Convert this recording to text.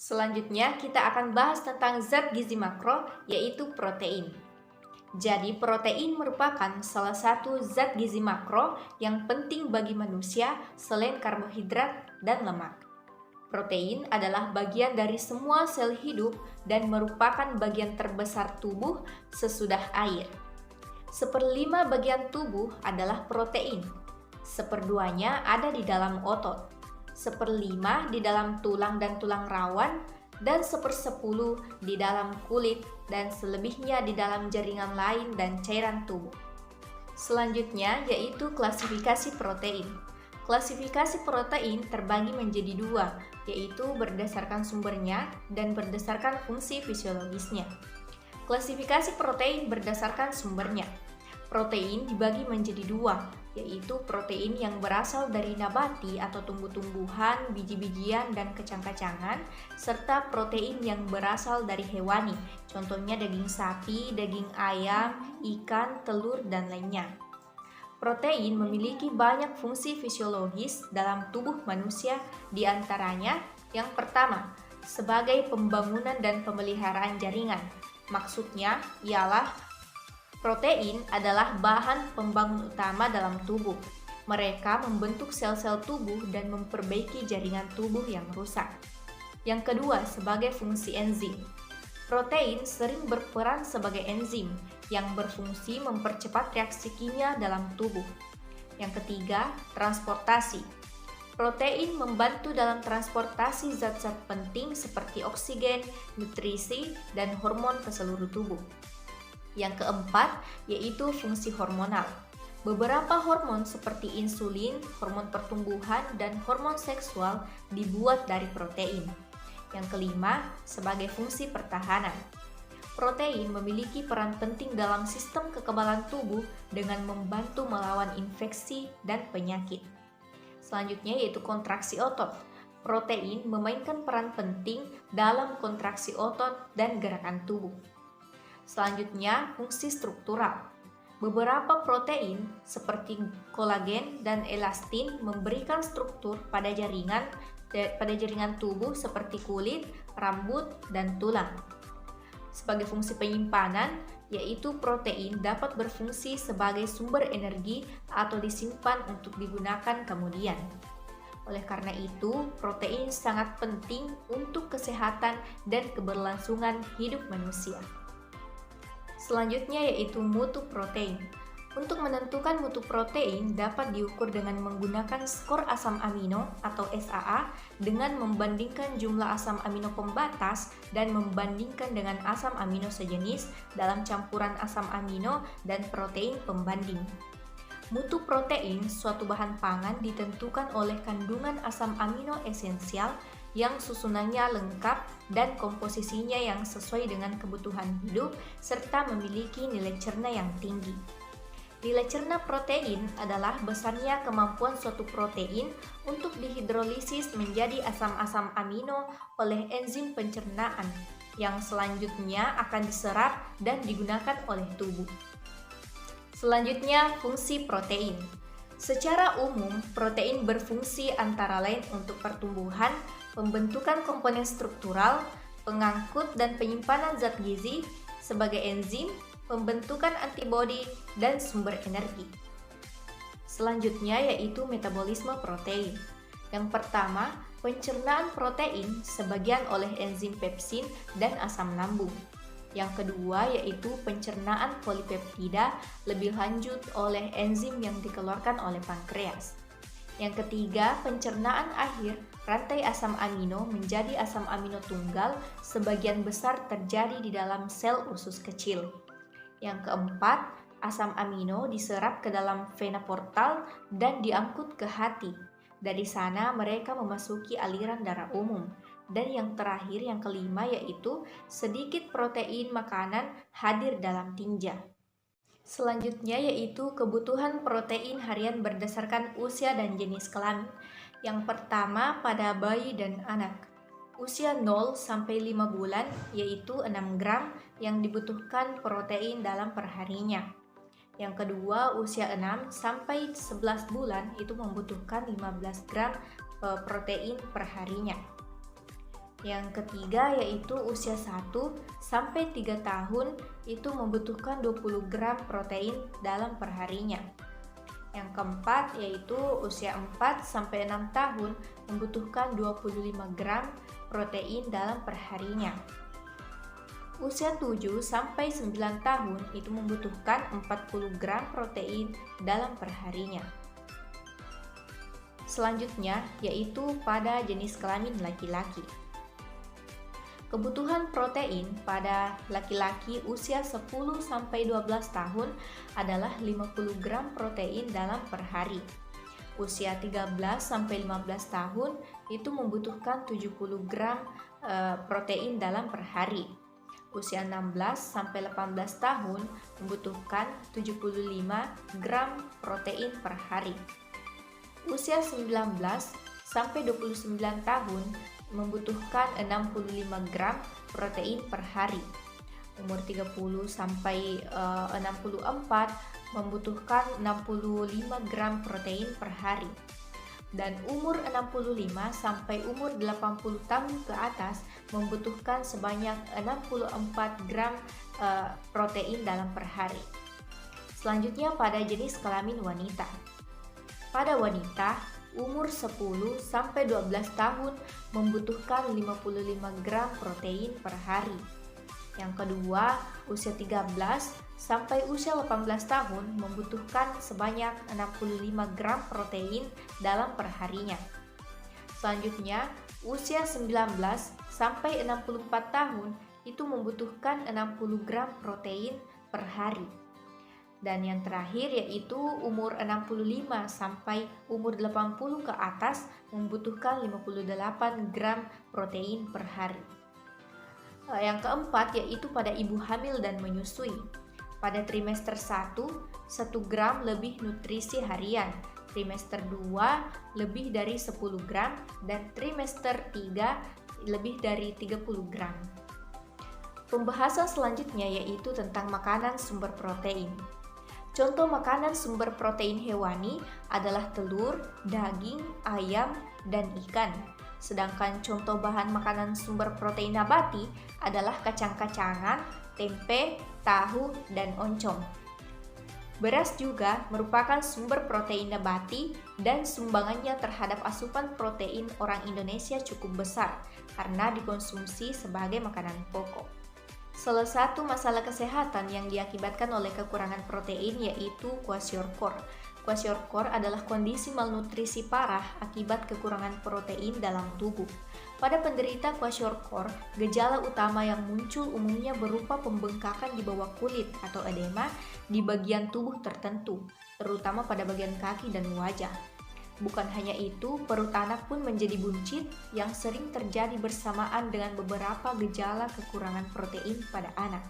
Selanjutnya, kita akan bahas tentang zat gizi makro, yaitu protein. Jadi, protein merupakan salah satu zat gizi makro yang penting bagi manusia selain karbohidrat dan lemak. Protein adalah bagian dari semua sel hidup dan merupakan bagian terbesar tubuh sesudah air. Seperlima bagian tubuh adalah protein. Seperduanya ada di dalam otot. Seperlima di dalam tulang dan tulang rawan, dan sepersepuluh di dalam kulit, dan selebihnya di dalam jaringan lain dan cairan tubuh. Selanjutnya yaitu klasifikasi protein. Klasifikasi protein terbagi menjadi dua, yaitu berdasarkan sumbernya dan berdasarkan fungsi fisiologisnya. Klasifikasi protein berdasarkan sumbernya. Protein dibagi menjadi dua, yaitu protein yang berasal dari nabati atau tumbuh-tumbuhan, biji-bijian, dan kacang-kacangan, serta protein yang berasal dari hewani, contohnya daging sapi, daging ayam, ikan, telur, dan lainnya. Protein memiliki banyak fungsi fisiologis dalam tubuh manusia, di antaranya yang pertama, sebagai pembangunan dan pemeliharaan jaringan. Maksudnya ialah protein adalah bahan pembangun utama dalam tubuh. Mereka membentuk sel-sel tubuh dan memperbaiki jaringan tubuh yang rusak. Yang kedua, sebagai fungsi enzim. Protein sering berperan sebagai enzim yang berfungsi mempercepat reaksi kimia dalam tubuh. Yang ketiga, transportasi. Protein membantu dalam transportasi zat-zat penting seperti oksigen, nutrisi, dan hormon ke seluruh tubuh. Yang keempat, yaitu fungsi hormonal. Beberapa hormon seperti insulin, hormon pertumbuhan, dan hormon seksual dibuat dari protein. Yang kelima, sebagai fungsi pertahanan. Protein memiliki peran penting dalam sistem kekebalan tubuh dengan membantu melawan infeksi dan penyakit. Selanjutnya yaitu kontraksi otot. Protein memainkan peran penting dalam kontraksi otot dan gerakan tubuh. Selanjutnya, fungsi struktural. Beberapa protein seperti kolagen dan elastin memberikan struktur pada jaringan tubuh seperti kulit, rambut, dan tulang. Sebagai fungsi penyimpanan, yaitu protein dapat berfungsi sebagai sumber energi atau disimpan untuk digunakan kemudian. Oleh karena itu, protein sangat penting untuk kesehatan dan keberlangsungan hidup manusia. Selanjutnya yaitu mutu protein. Untuk menentukan mutu protein dapat diukur dengan menggunakan skor asam amino atau SAA dengan membandingkan jumlah asam amino pembatas dan membandingkan dengan asam amino sejenis dalam campuran asam amino dan protein pembanding. Mutu protein, suatu bahan pangan, ditentukan oleh kandungan asam amino esensial yang susunannya lengkap dan komposisinya yang sesuai dengan kebutuhan hidup serta memiliki nilai cerna yang tinggi. Nilai cerna protein adalah besarnya kemampuan suatu protein untuk dihidrolisis menjadi asam-asam amino oleh enzim pencernaan yang selanjutnya akan diserap dan digunakan oleh tubuh. Selanjutnya, fungsi protein. Secara umum, protein berfungsi antara lain untuk pertumbuhan, pembentukan komponen struktural, pengangkut dan penyimpanan zat gizi, sebagai enzim, pembentukan antibodi, dan sumber energi. Selanjutnya yaitu metabolisme protein. Yang pertama, pencernaan protein sebagian oleh enzim pepsin dan asam lambung. Yang kedua yaitu pencernaan polipeptida lebih lanjut oleh enzim yang dikeluarkan oleh pankreas. Yang ketiga, pencernaan akhir rantai asam amino menjadi asam amino tunggal sebagian besar terjadi di dalam sel usus kecil. Yang keempat, asam amino diserap ke dalam vena portal dan diangkut ke hati. Dari sana mereka memasuki aliran darah umum. Dan yang terakhir, yang kelima yaitu sedikit protein makanan hadir dalam tinja. Selanjutnya yaitu kebutuhan protein harian berdasarkan usia dan jenis kelamin. Yang pertama pada bayi dan anak. Usia 0 sampai 5 bulan yaitu 6 gram yang dibutuhkan protein dalam perharinya. Yang kedua, usia 6 sampai 11 bulan itu membutuhkan 15 gram protein perharinya. Yang ketiga yaitu usia 1 sampai 3 tahun itu membutuhkan 20 gram protein dalam perharinya. Yang keempat yaitu usia 4 sampai 6 tahun membutuhkan 25 gram protein dalam perharinya. Usia 7 sampai 9 tahun itu membutuhkan 40 gram protein dalam perharinya. Selanjutnya yaitu pada jenis kelamin laki-laki. Kebutuhan protein pada laki-laki usia 10 sampai 12 tahun adalah 50 gram protein dalam per hari. Usia 13 sampai 15 tahun itu membutuhkan 70 gram protein dalam per hari. Usia 16 sampai 18 tahun membutuhkan 75 gram protein per hari. Usia 19 sampai 29 tahun membutuhkan 65 gram protein per hari. Umur 30 sampai 64 membutuhkan 65 gram protein per hari. Dan umur 65 sampai umur 80 tahun ke atas membutuhkan sebanyak 64 gram protein dalam per hari. Selanjutnya pada jenis kelamin wanita. Pada wanita, umur 10 sampai 12 tahun membutuhkan 55 gram protein per hari. Yang kedua, usia 13 sampai usia 18 tahun membutuhkan sebanyak 65 gram protein dalam perharinya. Selanjutnya, usia 19 sampai 64 tahun itu membutuhkan 60 gram protein per hari. Dan yang terakhir yaitu umur 65 sampai umur 80 ke atas membutuhkan 58 gram protein per hari. Yang keempat yaitu pada ibu hamil dan menyusui. Pada trimester 1, 1 gram lebih nutrisi harian. Trimester 2 lebih dari 10 gram dan trimester 3 lebih dari 30 gram. Pembahasan selanjutnya yaitu tentang makanan sumber protein. Contoh makanan sumber protein hewani adalah telur, daging, ayam, dan ikan. Sedangkan contoh bahan makanan sumber protein nabati adalah kacang-kacangan, tempe, tahu, dan oncom. Beras juga merupakan sumber protein nabati dan sumbangannya terhadap asupan protein orang Indonesia cukup besar karena dikonsumsi sebagai makanan pokok. Salah satu masalah kesehatan yang diakibatkan oleh kekurangan protein yaitu kwashiorkor. Kwashiorkor adalah kondisi malnutrisi parah akibat kekurangan protein dalam tubuh. Pada penderita kwashiorkor, gejala utama yang muncul umumnya berupa pembengkakan di bawah kulit atau edema di bagian tubuh tertentu, terutama pada bagian kaki dan wajah. Bukan hanya itu, perut anak pun menjadi buncit yang sering terjadi bersamaan dengan beberapa gejala kekurangan protein pada anak.